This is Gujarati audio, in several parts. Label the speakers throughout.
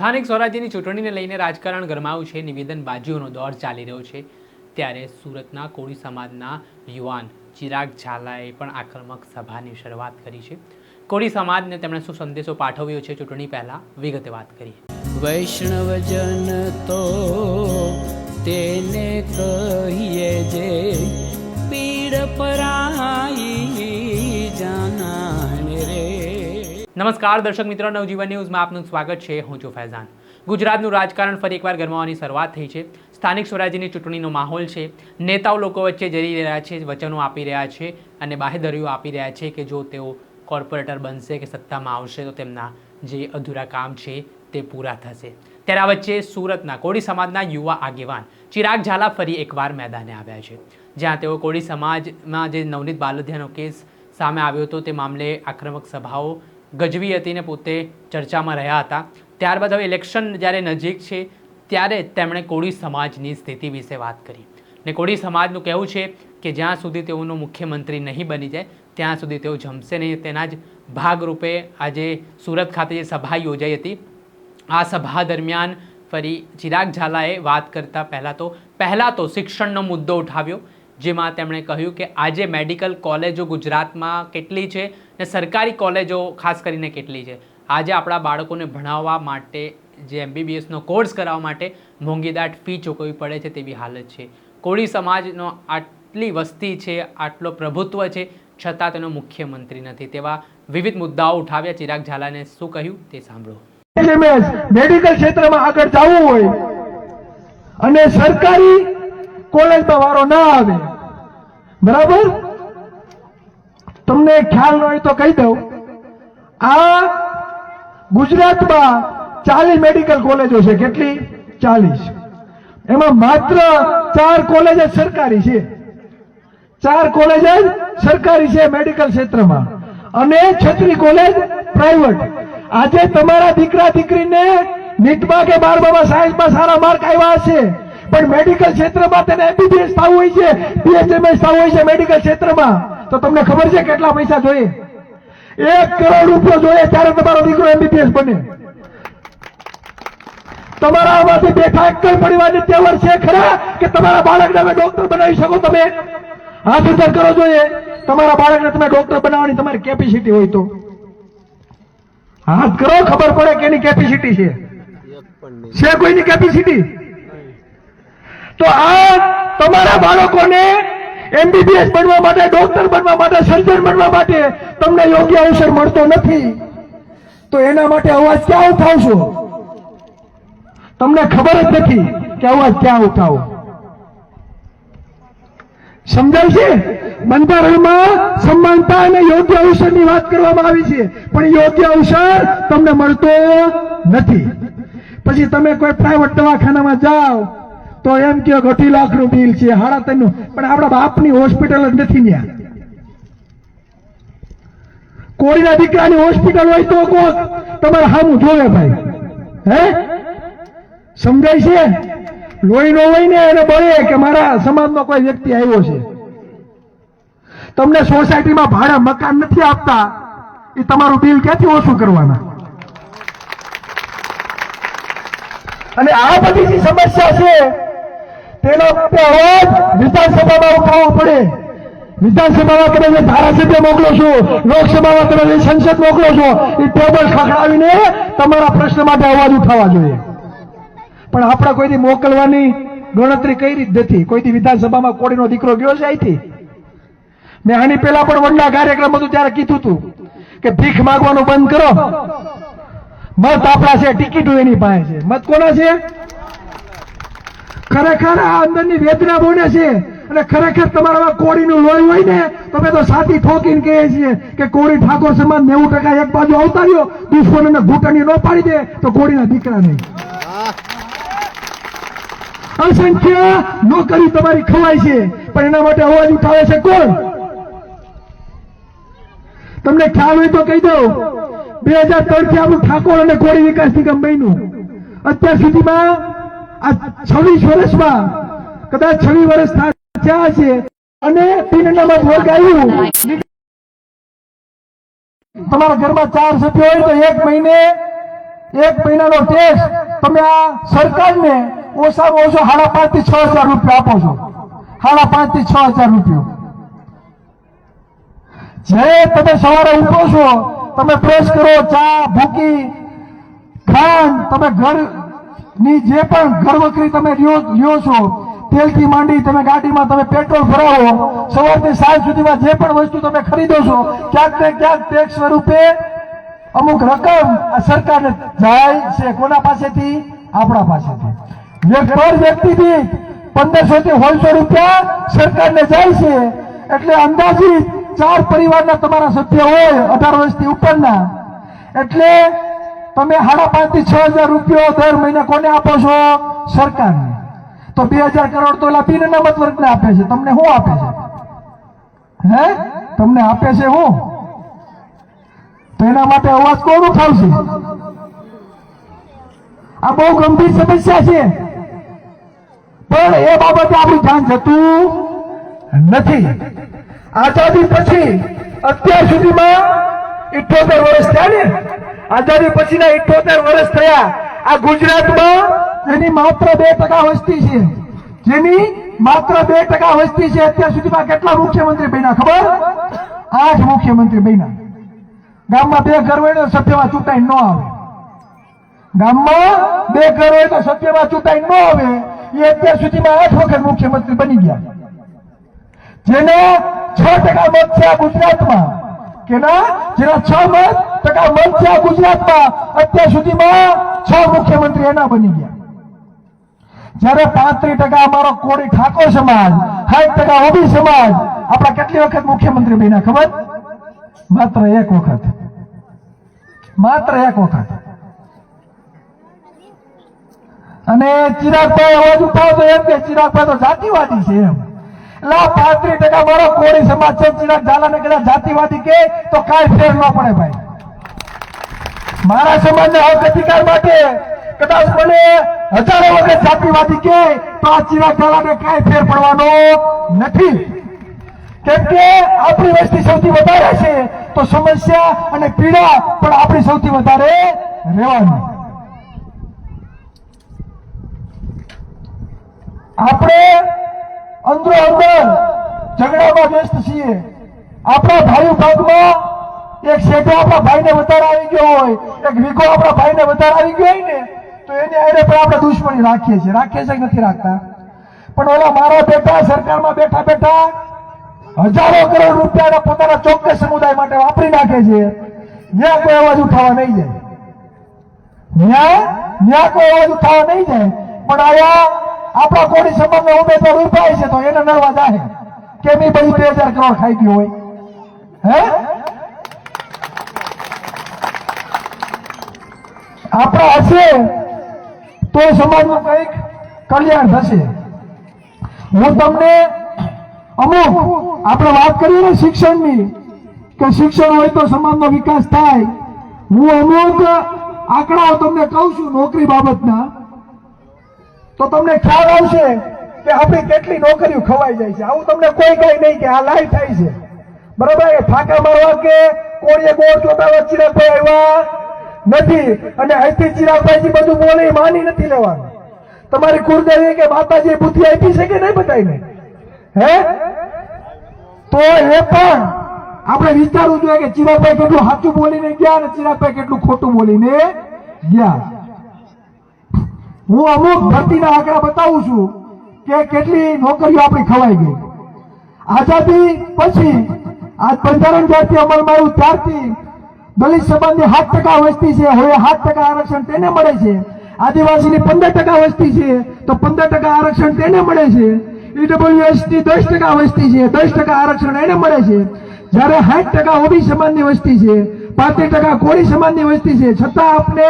Speaker 1: સ્થાનિક સ્વરાજ્યની ચૂંટણીને લઈને રાજકારણ ગરમાયું છે. નિવેદનબાજીઓનો દોર ચાલી રહ્યો છે. ત્યારે સુરતના કોળી સમાજના યુવાન ચિરાગ ઝાલાએ પણ આક્રમક સભાની શરૂઆત કરી છે. કોળી સમાજને તેમણે શું સંદેશો પાઠવ્યો છે ચૂંટણી પહેલા વિગતે વાત કરીએ.
Speaker 2: વૈષ્ણવજન તો તેને કહીએ જે પીડ પરાઈ જાનાને રે.
Speaker 1: નમસ્કાર દર્શક મિત્રો, નવજીવન ન્યૂઝમાં આપનું સ્વાગત છે. હું છું ફૈઝાન. ગુજરાતનું રાજકારણ ફરી એકવાર ગરમાવાની શરૂઆત થઈ છે. સ્થાનિક સ્વરાજ્યની ચૂંટણીનો માહોલ છે. નેતાઓ લોકો વચ્ચે જઈ રહ્યા છે, વચનો આપી રહ્યા છે અને બાહેધરીઓ આપી રહ્યા છે કે જો તેઓ કોર્પોરેટર બનશે કે સત્તામાં આવશે તો તેમના જે અધૂરા કામ છે તે પૂરા થશે. ત્યારે આ વચ્ચે સુરતના કોળી સમાજના યુવા આગેવાન ચિરાગ ઝાલા ફરી એકવાર મેદાને આવ્યા છે. જ્યાં તેઓ કોળી સમાજમાં જે નવનીત બાલદિયાનો કેસ સામે આવ્યો હતો તે મામલે આક્રમક સભાઓ ગજવી હતી ને પોતે ચર્ચામાં રહ્યા હતા. ત્યારબાદ હવે ઇલેક્શન જ્યારે નજીક છે ત્યારે તેમણે કોળી સમાજની સ્થિતિ વિશે વાત કરી ને કોળી સમાજનું કહેવું છે કે જ્યાં સુધી તેઓનો મુખ્યમંત્રી નહીં બની જાય ત્યાં સુધી તેઓ જમશે નહીં. તેના જ ભાગરૂપે આજે સુરત ખાતે જે સભા યોજાઈ હતી, આ સભા દરમિયાન ફરી ચિરાગ ઝાલાએ વાત કરતા પહેલાં તો શિક્ષણનો મુદ્દો ઉઠાવ્યો, જેમાં તેમણે કહ્યું કે આજે મેડિકલ કોલેજો ગુજરાતમાં કેટલી છે ને સરકારી કોલેજો ખાસ કરીને કેટલી છે. આજે આપણા બાળકોને ભણાવવા માટે જે MBBSનો કોર્સ કરાવવા માટે મોંઘીદાટ ફી ચૂકવવી પડે છે તેવી હાલત છે. કોળી સમાજનો આટલી વસ્તી છે, આટલો પ્રભુત્વ છે, છતાં તેનો મુખ્યમંત્રી નથી. તેવા વિવિધ મુદ્દાઓ ઉઠાવ્યા. ચિરાગ ઝાલાને શું કહ્યું તે સાંભળો.
Speaker 3: મેડિકલ ક્ષેત્રમાં આગળ જવું હોય અને સરકારી કોલેજમાં વારો ના આવે, બરાબર? તમને ખ્યાલ ન હોય તો કહી દઉં, આ ગુજરાતમાં 40 મેડિકલ કોલેજો છે. કેટલી? 40. એમાં માત્ર 4 કોલેજ જ સરકારી છે. 4 કોલેજ જ સરકારી છે મેડિકલ ક્ષેત્રમાં અને 36 કોલેજ પ્રાઇવેટ. આજે તમારા દીકરા દીકરીને નીટમાં કે 12માં સાયન્સમાં સારા માર્ક આવ્યા હશે, પણ મેડિકલ ક્ષેત્રમાં તેને MBBS થવું હોય છે, PHMS થવું હોય છે મેડિકલ ક્ષેત્રમાં, તો તમને ખબર છે કેટલા પૈસા જોઈએ? 1 કરોડ રૂપિયા જોઈએ ત્યારે તમારો દીકરો MBBS બને. તમારા આમાંથી બેઠા એક પરિવારની તેવર છે ખરા કે તમારા બાળકને તમે ડોક્ટર બનાવી શકો? તમે હાથ ઉધાર કરો જોઈએ. તમારા બાળકને તમે ડોક્ટર બનાવવાની તમારી કેપેસિટી હોય તો હાથ કરો, ખબર પડે કે એની કેપેસિટી છે કોઈની કેપેસિટી? તો આ તમારા બાળકોને MBBS બનવા માટે, ડોક્ટર બનવા માટે, સર્જન બનવા માટે તમને યોગ્ય અવસર મળતો નથી, તો એના માટે અવાજ ક્યાં ઉઠાવશો? તમને ખબર જ નથી કે અવાજ ક્યાં ઉઠાવો. સમજાય છે? બંધારણમાં સમાનતા અને યોગ્ય અવસરની વાત કરવામાં આવી છે, પણ યોગ્ય અવસર તમને મળતો નથી. પછી તમે કોઈ પ્રાઇવેટ દવાખાનામાં જાઓ તો એમ કે 2.5 લાખનું બિલ છે, 3.5 નું, પણ આપણા બાપની હોસ્પિટલ જ નથી ત્યાં. કોળીના દીકરાની હોસ્પિટલ હોય તો કોક તમારે સામું જોવે ભાઈ. હે, સમજાય છે? લોહી નો હોય ને એને બળે કે મારા સમાજનો કોઈ વ્યક્તિ આવ્યો છે. તમને સોસાયટીમાં ભાડે મકાન નથી આપતા, એ તમારું બિલ ક્યાંથી ઓછું કરવાના? અને આ બધી જે સમસ્યા છે તેનો માટે અવાજ વિધાનસભામાં ઉઠાવવો પડે. વિધાનસભામાં તમે જે ધારાસભ્ય મોકલો છો, લોકસભામાં તમે જે સંસદ મોકલો છો, એ ટેબલ ખખડાવીને તમારા પ્રશ્ન માટે અવાજ ઉઠાવવા જોઈએ. પણ આપણે કોઈથી મોકલવાની ગણતરી કરી જ નથી. કોઈથી વિધાનસભામાં કોળીનો દીકરો ગયો છે અહીંથી? મેં આની પહેલા પણ વડલા કાર્યક્રમ હતું ત્યારે કીધું હતું કે ભીખ માંગવાનું બંધ કરો. મત આપણા છે, ટિકિટો એની પાસે છે. મત કોના છે? ખરેખર આ અંદરની વેદના બોલે છે અને ખરેખર તમારામાં કોળીનું લોહી હોય ને તમે તો સાથી ઠોકીને કહે છે કે કોળી ઠાકોર સમાજ 90% એક બાજુ અવતાર્યો, દુશ્મનોને ઘૂંટણી ન પાડી દે તો કોળીના દીકરા નહીં. અસંખ્ય નોકરી તમારી ખવાય છે, પણ એના માટે અવાજ ઉઠાવે છે કોણ? તમને ખ્યાલ હોય તો કહી દઉં, 2003 થી આપણું ઠાકોર અને કોળી વિકાસ નિગમ બન્યું. અત્યાર સુધીમાં આ 26 વર્ષમાં કદાચ 26 વર્ષ થયા છે અને 3 અનામત વર્ગ આવ્યું. તમારા ઘરમાં 4 સભ્યો હોય તો 1 મહિને એક મહિનાનો ટેક્સ તમે આ સરકારને ઓછામાં ઓછો 5,500 થી 6,000 રૂપિયા આપો છો. 5,500 થી 6,000 રૂપિયા. જે તમે સવારે ઉઠો છો, તમે પ્રેસ કરો, ચા ભૂકી ખાંડ, તમે ઘરની જે પણ ઘરવકરી તમે લ્યો છો, તેલથી માંડી તમે ગાડીમાં તમે પેટ્રોલ ભરાવો, સવારથી સાંજ સુધીમાં જે પણ વસ્તુ તમે ખરીદો છો, ક્યાંક ને ક્યાંક ટેક્સ સ્વરૂપે અમુક રકમ આ સરકારને જાય છે. કોના પાસેથી? આપણા પાસેથી. પર વ્યક્તિ દીઠ 1,500 થી 1,500 રૂપિયા સરકારને જાય છે. એટલે અંદાજિત 4 પરિવારના તમારા સભ્ય હોય 18 વર્ષથી ઉપરના, એટલે તમે 5,500 થી 6,000 રૂપિયા દર મહિને કોને આપો છો? સરકારને. તો 2,000 કરોડ તો એલા બિન અનામત વર્ગને આપે છે. તમને શું આપે છે? હે? તમને આપે છે શું? તો એના માટે અવાજ કોણ ઉઠાવશે? આ બહુ ગંભીર સમસ્યા છે, પણ એ બાબતે આપણું ધ્યાન જતું નથી. આઝાદી પછી અત્યાર સુધીમાં 78 વર્ષ થયા ને, આઝાદી પછીના 78 વર્ષ થયા. આ ગુજરાતમાં જેની માત્ર 2% વસ્તી છે, જેની માત્ર 2% વસ્તી છે, અત્યાર સુધીમાં કેટલા મુખ્યમંત્રી બન્યા ખબર? 8 મુખ્યમંત્રી બન્યા. ગામમાં 2 ઘર હોય તો સભ્યમાં ચૂંટાઈ ન આવે. ગામમાં 2 ઘર હોય તો સભ્યમાં ચૂંટાઈ ન આવે. એ અત્યાર સુધીમાં 8 વખત મુખ્યમંત્રી બની ગયા. જેને 6% મત છે આ ગુજરાતમાં, કેના જેના 6% મત છે આ ગુજરાતમાં, અત્યાર સુધીમાં 6 મુખ્યમંત્રી એના બની ગયા. જયારે 35% અમારો કોળી ઠાકોર સમાજ, 60% ઓબી સમાજ, આપણા કેટલી વખત મુખ્યમંત્રી બન્યા ખબર? માત્ર 1 વખત. માત્ર 1 વખત. અને ચિરાગભાઈ અવાજ ઉઠાવતો એમ કે ચિરાગભાઈ તો જાતિવાદી છે એમ. એટલે 35% મારો કોળી સમાજ છે, ચિરાગ ઝાલાને કદાચ જાતિવાદી કે તો કાંઈ ફેર ન પડે ભાઈ. મારા સમાજના હક અધિકાર માટે કદાચ મને હજારો વખત જાતિવાદી કે તો આ ચિરાગ ઝાલાને કાંઈ ફેર પડવાનો નથી. કેમ કે આપણી વસ્તી સૌથી વધારે છે, તો સમસ્યા અને પીડા પણ આપણી સૌથી વધારે રહેવાની. આપણે અંદરો અંદર ઝઘડામાં વ્યસ્ત છીએ. આપણા ભાઈ ભાગમાં એક શેઠો આપણા ભાઈને વધારે આવી ગયો હોય, એક વીઘો આપણા ભાઈને વધારે આવી ગયો હોય ને, તો એની આડે પણ આપણે દુશ્મની રાખીએ છીએ. રાખીએ છીએ કે નથી રાખતા? પણ ઓલા મારા બેટા સરકારમાં બેઠા બેઠા હજારો કરોડ રૂપિયા પોતાના ચોક્કસ સમુદાય માટે વાપરી નાખે છે. ત્યાં કોઈ અવાજ ઉઠાવવા નહીં જાય. ત્યાં કોઈ અવાજ ઉઠાવવા નહીં જાય. પણ આયા આપણા કોળી સમાજના ઉમેદવાર ઉભા છે તો એને નડવા જાય કે મેં બધી 2,000 કરોડ ખાઈ ગયો હોય. હે? આપણા હશે તો સમાજનું કંઈક કલ્યાણ થશે. હું તમને અમુક આપણે વાત કરીએ ને શિક્ષણની, કે શિક્ષણ હોય તો સમાજનો વિકાસ થાય. હું અમુક આંકડાઓ તમને કહું છું નોકરી બાબતના, તો તમને ખ્યાલ આવશે કે આપણી કેટલી નોકરીઓ ખવાઈ જાય છે. આવું તમને કોઈ કઈ નહીં કે આ લાઈવ થાય છે, બરાબર? એ ફાંકા મારવા કે કોળીએ ગોળ ચોટાવા ચિરાગભાઈ આવ્યા નથી, અને અહીંથી ચિરાગભાઈજી બધું બોલે માની નથી લેવાનું. તમારી કુળદેવી કે માતાજી બુદ્ધિ આપી છે કે નહીં બધાને? હે? તો એ પણ આપણે વિચારવું જોઈએ કે ચિરાગભાઈ કેટલું સાચું બોલીને ગયા અને ચિરાગભાઈ કેટલું ખોટું બોલીને ગયા. હું અમુક ભરતીના આંકડા બતાવું છું કે કેટલી નોકરીઓ આપણી ખવાઈ ગઈ. આઝાદી પછી આ બંધારણ જ્યારથી અમલમાં આવ્યું ત્યારથી દલિત સમાજની 7% વસ્તી છે, હવે 7% આરક્ષણ તેને મળે છે. આદિવાસીની 15% વસ્તી છે તો 15% આરક્ષણ તેને મળે છે. ઈડબ્લ્યુએસની 10% વસ્તી છે, 10% આરક્ષણ એને મળે છે. જ્યારે 60% ઓબી સમાજની વસ્તી છે, 35% કોળી સમાજની વસ્તી છે, છતાં આપણે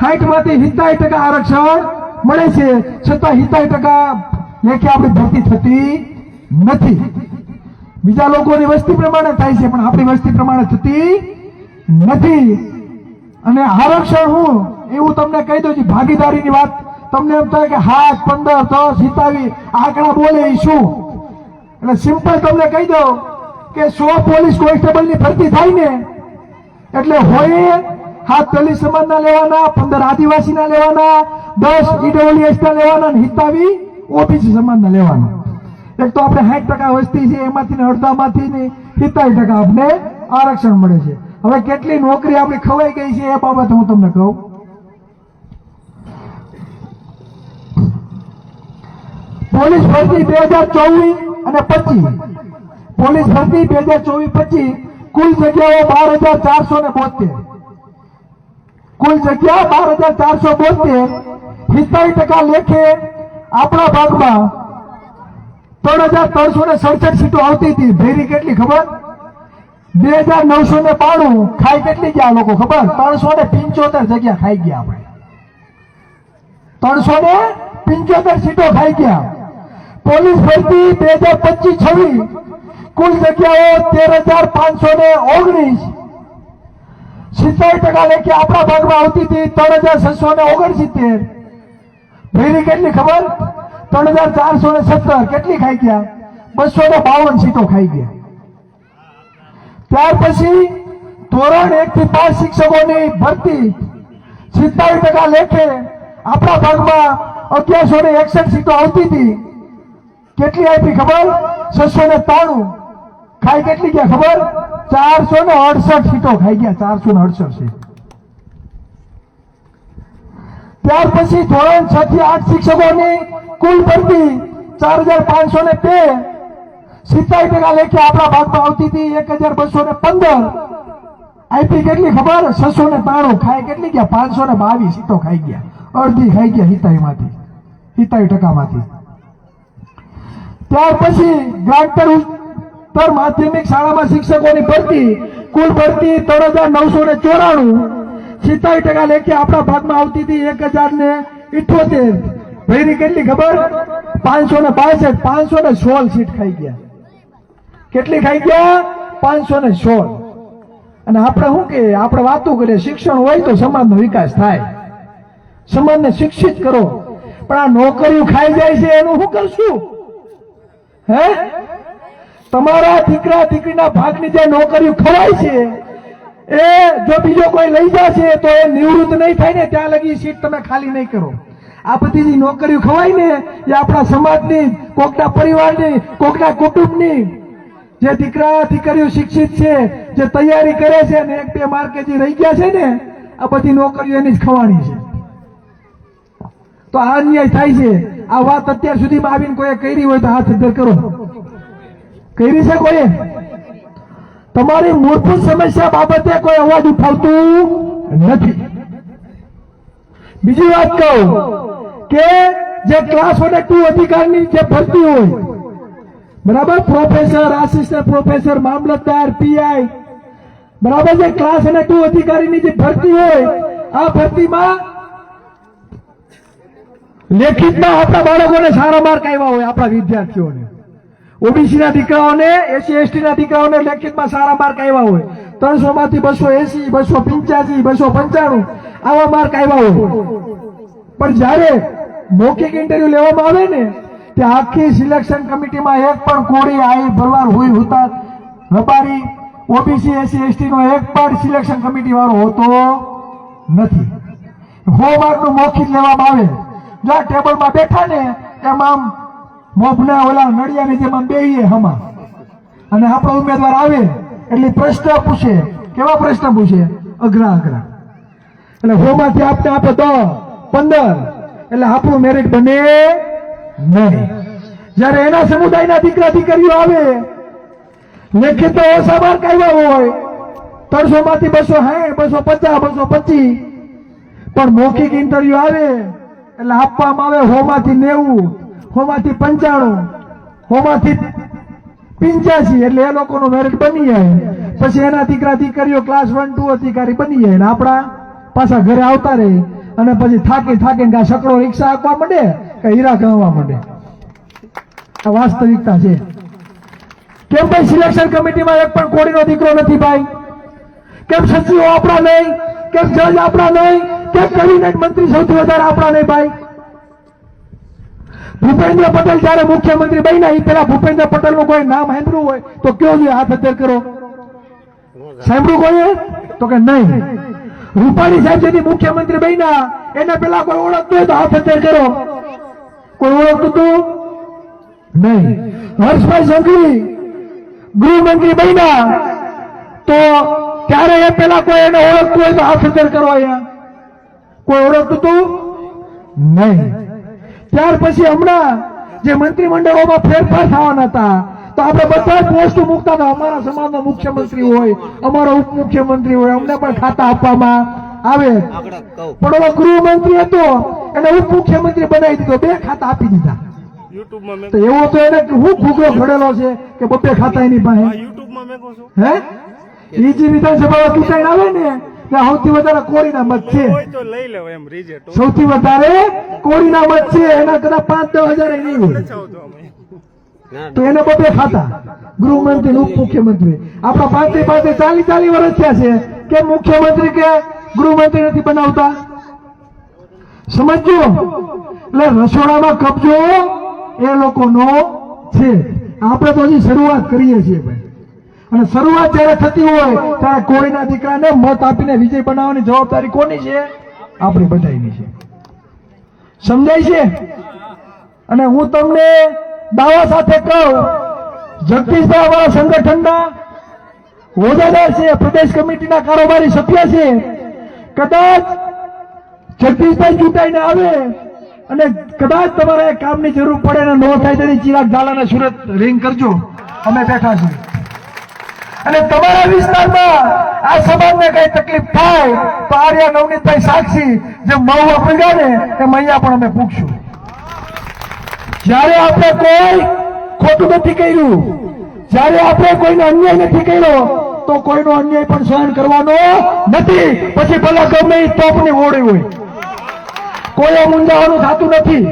Speaker 3: 60 માંથી 70% આરક્ષણ મળે છે, છતાં 70% લેખે આપણી ભરતી થતી નથી. બીજા લોકોની વસ્તી પ્રમાણે થાય છે, પણ આપણી વસ્તી પ્રમાણે થતી નથી. અને આરક્ષણ હું એવું તમને કહી દઉં છું, ભાગીદારીની વાત તમને એમ થાય કે 7, 15, 10, 27 આંકડા બોલે એ શું? એટલે સિમ્પલ તમને કહી દઉં કે 100 પોલીસ કોન્સ્ટેબલની ભરતી થાય ને, એટલે હોય 7 દલિત સમાજના લેવાના, 15 આદિવાસીના લેવાના, 10 ઈડબ્લ્યુએસ ના લેવાના અને 27 ઓબીસી સમાજના લેવાના. એક તો આપણે 60% વસ્તી છે, એમાંથી ને અડધામાંથી ને 27% આપણે આરક્ષણ મળે છે. હવે કેટલી નોકરી આપણી ખવાઈ ગઈ છે એ બાબત હું તમને કહું. પોલીસ ભરતી 2024 અને 25, પોલીસ ભરતી 2024-25 કુલ જગ્યાઓ 12,472, કુલ જગ્યા 12,472, 27% લેખે આપણા ભાગમાં 3,367 સીટો આવતી હતી. ભેરી કેટલી ખબર? 2,992. ખાઈ કેટલી ગયા લોકો ખબર? 375 જગ્યા ખાઈ ગયા આપણે. 375 સીટો ખાઈ ગયા. પોલીસ ભરતી 2025-26 કુલ જગ્યાઓ 13,519, 70% લેખે આપણા ભાગમાં આવતી હતી. 3,669. ભેરી કેટલી ખબર? 3,417. કેટલી ખાઈ ગયા? 252 સીટો ખાઈ ગયા. ત્યાર પછી ધોરણ 1 થી 5 શિક્ષકોની ભરતી 70% લેખે આપણા ભાગમાં 1161 સીટો આવતી હતી. કેટલી આપી ખબર? 693. ખાઈ કેટલી ગયા ખબર? 468 સીટો ખાઈ ગયા. 468 સીટ. ત્યાર પછી ધોરણ 6 થી 8 શિક્ષકોની કુલ ભરતી 4,502, 70% લેખે આપણા ભાગમાં આવતી હતી. 1,215 આપી. કેટલી ખબર? 693. ખાઈ કેટલી ગયા? 522 સીટો ખાઈ ગયા. અડધી ખાઈ ગયા 70%માંથી. ત્યાર પછી ગ્રાન્ટર ઉચ્ચતર માધ્યમિક શાળામાં શિક્ષકોની ભરતી કુલ ભરતી 3,994, 70% લેખે આપણા ભાગમાં આવતી હતી. 1,078. ભેરી કેટલી ખબર? 562. 516 સીટ ખાઈ ગયા. કેટલી ખાઈ ગયા? 516. અને આપણે શું કે આપણે વાતો કરીએ શિક્ષણ હોય તો સમાજનો વિકાસ થાય, સમાજને શિક્ષિત કરો. પણ આ નોકરીઓ ખાઈ જાય છે એનું શું કરશું? હે, તમારા દીકરા દીકરીના ભાગની જે નોકરીઓ ખવાય છે એ જો બીજો કોઈ લઈ જશે તો એ નિવૃત્ત નહીં થાય ને ત્યાં લગી સીટ તમે ખાલી નહીં કરો. આ બધી જે નોકરીઓ ખવાય ને એ આપણા સમાજની, કોકના પરિવારની, કોકના કુટુંબની જે દીકરા દીકરીઓ શિક્ષિત છે, જે તૈયારી કરે છે ને 1-2 માર્કે જે રહી ગયા છે ને, આ બધી નોકરીઓ એની જ ખવાની છે. તો આ અન્યાય થાય છે. આ વાત અત્યાર સુધીમાં આવીને કોઈ કરી હોય તો હાથ અધ્ધર કરો. કરી છે કોઈ? તમારી મૂળભૂત સમસ્યા બાબતે કોઈ અવાજ ઉઠાવતું નથી. બીજી વાત કહું કે જે ક્લાસ 1 અને 2 અધિકારની જે ભરતી હોય, બરાબર, પ્રોફેસર, આસિસ્ટન્ટ પ્રોફેસર, મામલતદાર, પીઆઈ, બરાબર, જે ક્લાસ 1 અને 2 અધિકારીની જે ભરતી હોય, આ ભરતીમાં લેખિતમાં આપણા બાળકોને સારા માર્ક આવ્યા હોય, આપણા વિદ્યાર્થીઓને, ઓબીસી ના દીકરાઓને, એસસી એસટી ના દીકરાઓને લેખિતમાં સારા માર્ક આવ્યા હોય. 300 માંથી 280, 285, 295 આવા માર્ક આવ્યા હોય. પણ જયારે મૌખિક ઇન્ટરવ્યુ લેવામાં આવે ને તે આખી સિલેક્શન કમિટીમાં એક પણ કોળી આઈ ભરવાર હોય હોતા રબારી ઓબીસી એસસી એસટી નો એક પણ સિલેક્શન કમિટી વાળો હોતો નથી. 100 માર્કનું મૌખિક લેવામાં આવે. જો આ ટેબલમાં બેઠા ને એમ આમ મોભના ઓલા નડિયાની જેમ આમ બેહીએ હમા, અને આપણો ઉમેદવાર આવે એટલે પ્રશ્ન પૂછે. કેવા પ્રશ્ન પૂછે? અઘરા અઘરા. એટલે 100 માંથી આપણે આપે 10, 15 એટલે આપણું મેરિટ બને નહીં. જયારે એના સમુદાયના દીકરા દીકરીઓ આવે, લેખિત ઓછા માર્ક આવ્યા હોય, 300 માંથી 260, 250, 225, પણ મૌખિક ઇન્ટરવ્યુ આવે એટલે આપવામાં આવે 100 માંથી 90, 100 માંથી 95, 100 માંથી 85, એટલે એ લોકોનું મેરિટ બની જાય. પછી એના દીકરા દીકરીઓ ક્લાસ 1, 2 અધિકારી બની જાય ને આપણા પાછા ઘરે આવતા રહે. અને પછી થાકીને આ સકડો રિક્ષા આપવા માંડે કે હીરા ગણવા માંડે. આ વાસ્તવિકતા છે. કેમ ભાઈ સિલેક્શન કમિટીમાં એક પણ કોળીનો દીકરો નથી ભાઈ? કેમ સચિવો આપણા નહીં? કેમ જજ આપણા નહીં? કેમ કેબિનેટ મંત્રી સૌથી વધારે આપણા નહીં ભાઈ? ભૂપેન્દ્ર પટેલ જયારે મુખ્યમંત્રી બન્યા એ પેલા ભૂપેન્દ્ર પટેલ નું કોઈ નામ સાંભળ્યું હોય તો કયો જોઈએ? હાથ અધ્ધર કરો. સાંભળ્યું કોઈ? તો કે નહીં. રૂપાણી સાહેબ જેથી મુખ્યમંત્રી બન્યા એને પેલા કોઈ ઓળખતું હોય તો હાથ અત્યારે કરો. કોઈ ઓળખતું હતું નહીં. હર્ષભાઈ સંઘવી ગૃહમંત્રી બન્યા તો ત્યારે એ પેલા કોઈ એને ઓળખતું હોય તો હાથ અત્યારે કરો. અહીંયા કોઈ ઓળખતું હતું નહીં. ત્યાર પછી હમણાં જે મંત્રીમંડળોમાં ફેરફાર થવાના હતા તો આપણે બધા જ પોસ્ટ મૂકતા હતા. અમારા સમાજનો મુખ્યમંત્રી હોય, અમારો ઉપમુખ્યમંત્રી હોય, અમને પણ ખાતા આપવામાં આવે. પણ ઓલો ગૃહમંત્રી હતો એને ઉપમુખ્યમંત્રી બનાવી દીધો, 2 ખાતા આપી દીધા. તો એવો તો એને હું ભૂગો ઘડેલો છે કે 2 ખાતા એની પાસે. હે ઈજી વિધાનસભામાં ચૂંટાઈ આવે ને ત્યાં સૌથી વધારે કોળીના મત છે. સૌથી વધારે કોળીના મત છે. એના કદાચ 5-10 હજાર નહીં હોય તો એને 2 ખાતા ગૃહમંત્રી ઉપમુખ્યમંત્રી. આપણા 35-40 વર્ષ થયા છે કે મુખ્યમંત્રી કે ગૃહમંત્રી નથી બનાવતા. સમજો એટલે રસોડામાં કબજો એ લોકોનો છે. આપણે તો હજી શરૂઆત કરીએ છીએ ભાઈ. અને શરૂઆત જયારે થતી હોય ત્યારે કોળીના દીકરાને મત આપીને વિજય બનાવવાની જવાબદારી કોની છે? આપણી બધાની છે. સમજાય છે? અને હું તમને દાવા સાથે કહું, જગદીશભાઈ અમારા સંગઠનના હોદ્દેદાર છે, પ્રદેશ કમિટીના કારોબારી સભ્ય છે. કદાચ જગદીશભાઈ ચૂંટાઈને આવે અને કદાચ તમારે કામની જરૂર પડે ને ન થાય તો ચિરાગ ઝાલાને સુરત રિંગ કરજો, અમે બેઠા છીએ. અને તમારા વિસ્તારમાં આ સમાજને કઈ તકલીફ થાય તો આર્યા નવનીતભાઈ સાક્ષી જે મહુવા પડ્યા ને એમ અહીંયા પણ અમે પૂછશું. જ્યારે આપણે કોઈ ખોટું નથી કર્યું, જ્યારે આપણે કોઈને અન્યાય નથી કર્યો તો કોઈનો અન્યાય પણ સહન કરવાનો નથી. પછી ભલા ગમે એ તોપની ઓળી હોય, કોઈ મૂંઝાવાનું થતું નથી.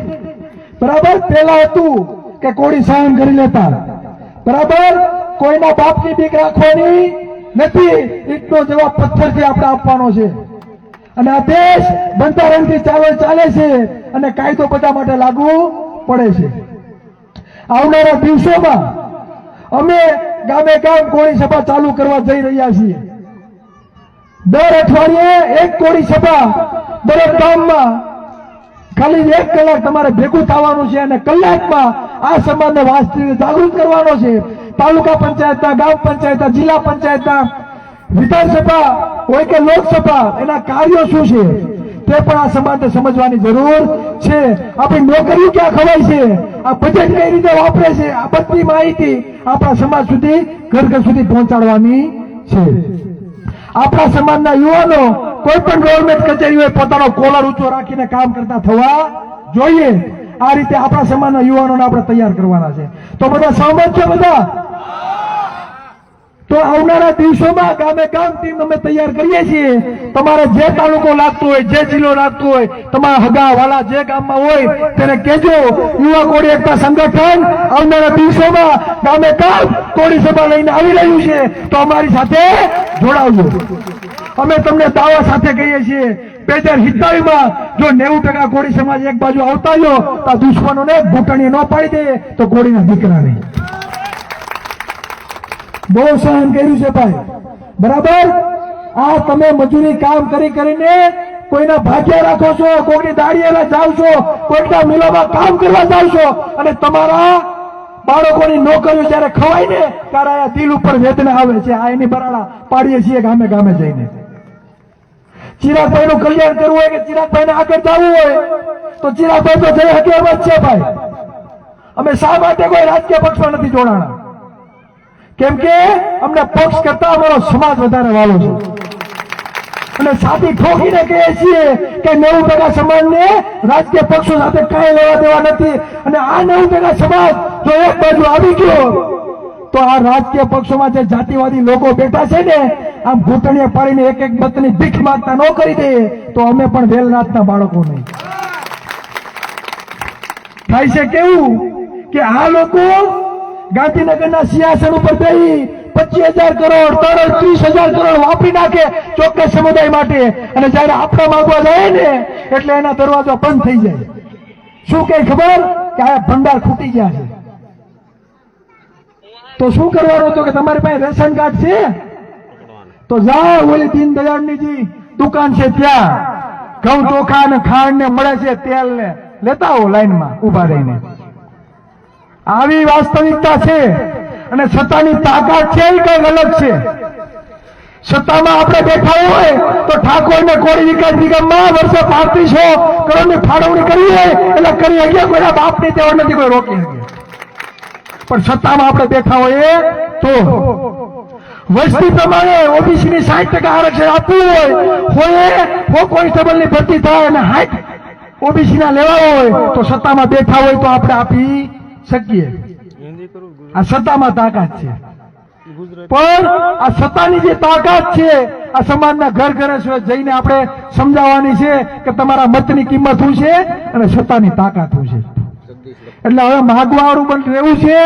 Speaker 3: બરાબર? પેલા હતું કે કોળી સહન કરી લેતા. બરાબર? કોઈના બાપની બીક રાખવાની નથી. ઈટનો જવાબ પથ્થરથી આપણે આપવાનો છે. અને આ દેશ બંધારણથી ચાલે છે અને કાયદો બધા માટે લાગુ પડે છે. આવનારા દિવસોમાં અમે ગામે ગામ કોળી સભા ચાલુ કરવા જઈ રહ્યા છીએ. દર અઠવાડિયે એક કોળી સભા દરેક ગામમાં ખાલી 1 કલાક તમારે ભેગું થવાનું છે અને કલાકમાં આ સમાજને વાસ્તવિક જાગૃત કરવાનો છે. તાલુકા પંચાયતના, ગામ પંચાયતના, જિલ્લા પંચાયતના, વિધાનસભા હોય કે લોકસભા એના કાર્યો શું છે તે પણ આ સમાજને સમજવાની જરૂર છે. આપણી નોકરીઓ ક્યાં ખવાય છે, આ બજેટ કઈ રીતે વાપરે છે, આ બધી માહિતી આપણા સમાજ સુધી ઘર ઘર સુધી પહોંચાડવાની છે. આપણા સમાજના યુવાનો કોઈ પણ ગવર્મેન્ટ કચેરી હોય પોતાનો કોલર ઊંચો રાખીને કામ કરતા થવા જોઈએ. આ રીતે આપણા સમાજના યુવાનોને આપણે તૈયાર કરવાના છે. તો બધા સહમત છે? બધા તો આવનારા દિવસોમાં ગામે ગામ ટીમ અમે તૈયાર કરીએ છીએ. તમારે જે તાલુકો લાગતો હોય, જે જિલ્લો લાગતો હોય, તમારા હગા વાલા જે ગામમાં હોય તેને કહેજો. યુવા કોળી એકતા સંગઠન આવનારા દિવસોમાં ગામે ગામ કોળી સભા લઈને આવી રહ્યું છે તો અમારી સાથે જોડાવજો. અમે તમને દાવા સાથે કહીએ છીએ 2027માં જો 90% કોળી સમાજ એક બાજુ આવતા હોય તો દુશ્મનોને ઘૂંટણીએ ન પાડી દે તો કોળીના દીકરાને બહુ સહન કર્યું છે ભાઈ. બરાબર? આ તમે મજૂરી કામ કરીને કોઈના ભાગ્યા રાખો છો, કોઈની દાડીએ જાવ છો, કોઈના મિલોમાં કામ કરવા જાવ છો અને તમારા બાળકોની નોકરીઓ જયારે ખવાય ને ત્યારે આ દિલ ઉપર વેદના આવે છે. આ એની બરાડા પાડીએ છીએ ગામે ગામે જઈને. ચિરાગભાઈ નું કલ્યાણ કરવું હોય કે ચિરાગભાઈ ને આગળ જવું હોય તો ચિરાગભાઈ તો જઈ શકે એમ જ છે ભાઈ. અમે શા માટે કોઈ રાજકીય પક્ષમાં નથી જોડાણા? કેમ કે અમને પક્ષ કરતા અમારો સમાજ વધારે વાલો છે. અને સાથી ઠોકીને કહીએ છીએ કે 90% સમાજને રાજકીય પક્ષો સાથે કાંઈ લેવા દેવા નથી. અને આ 90% સમાજ જો એક બાજુ આવી ગયો તો આ રાજકીય પક્ષોમાં જે જાતિવાદી લોકો બેઠા છે ને આમ ઘૂંટણીએ પાડીને એક એક મતની ભીખ માંગતા ન કરી દે તો અમે પણ વેલનાથના બાળકો નહીં. થાય છે કેવું કે આ લોકો ગાંધીનગરના સિંહાસન ઉપર બેસી 25,000 કરોડ 30,000 કરોડ વાપરી નાખે ચોક્કસ સમુદાય માટે અને જયારે આપણા માંગવા જાય ને એટલે એના દરવાજો બંધ થઈ જાય. શું કઈ ખબર કે આ ભંડાર ખૂટી ગયા છે. તો શું કરવાનું? તો કે તમારી પાસે રેશન કાર્ડ છે તો જાઓ ઓલી દીનદયાળની દુકાન છે ત્યાં ઘઉં ચોખા ને ખાંડ ને મળે છે, તેલ ને લેતા આવો લાઈનમાં ઉભા રહીને. આવી વાસ્તવિકતા છે. અને સત્તાની તાકાત છે એ કઈક અલગ છે. સત્તામાં આપણે બેઠા હોય તો ઠાકોર ને કોળી વિકાસ નિગમમાં વર્ષે 3500 કરોડની ફાળવણી કરી હોય એટલે કરી શકીએ, કોઈના બાપની તેવડ નથી કોઈ રોકી શકે. પણ સત્તામાં આપણે બેઠા હોઈએ તો વસ્તી પ્રમાણે ઓબીસી ની 60% આરક્ષણ આપવું હોય કોન્સ્ટેબલ ની ભરતી થાય અને 60 ઓબીસી ના લેવા હોય તો સત્તામાં બેઠા હોય તો આપણે આપી શકીએ. આ સત્તામાં તાકાત છે. પણ આ સત્તાની જે તાકાત છે આ સમાજના ઘર ઘરે જઈને આપણે સમજાવવાની છે કે તમારા મતની કિંમત શું છે અને સત્તાની તાકાત શું છે. એટલે હવે માગવાવાળું પણ રહેવું છે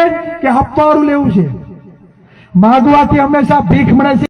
Speaker 3: કે આપવાવાળું લેવું છે? માગવાથી હંમેશા ભીખ મળે છે.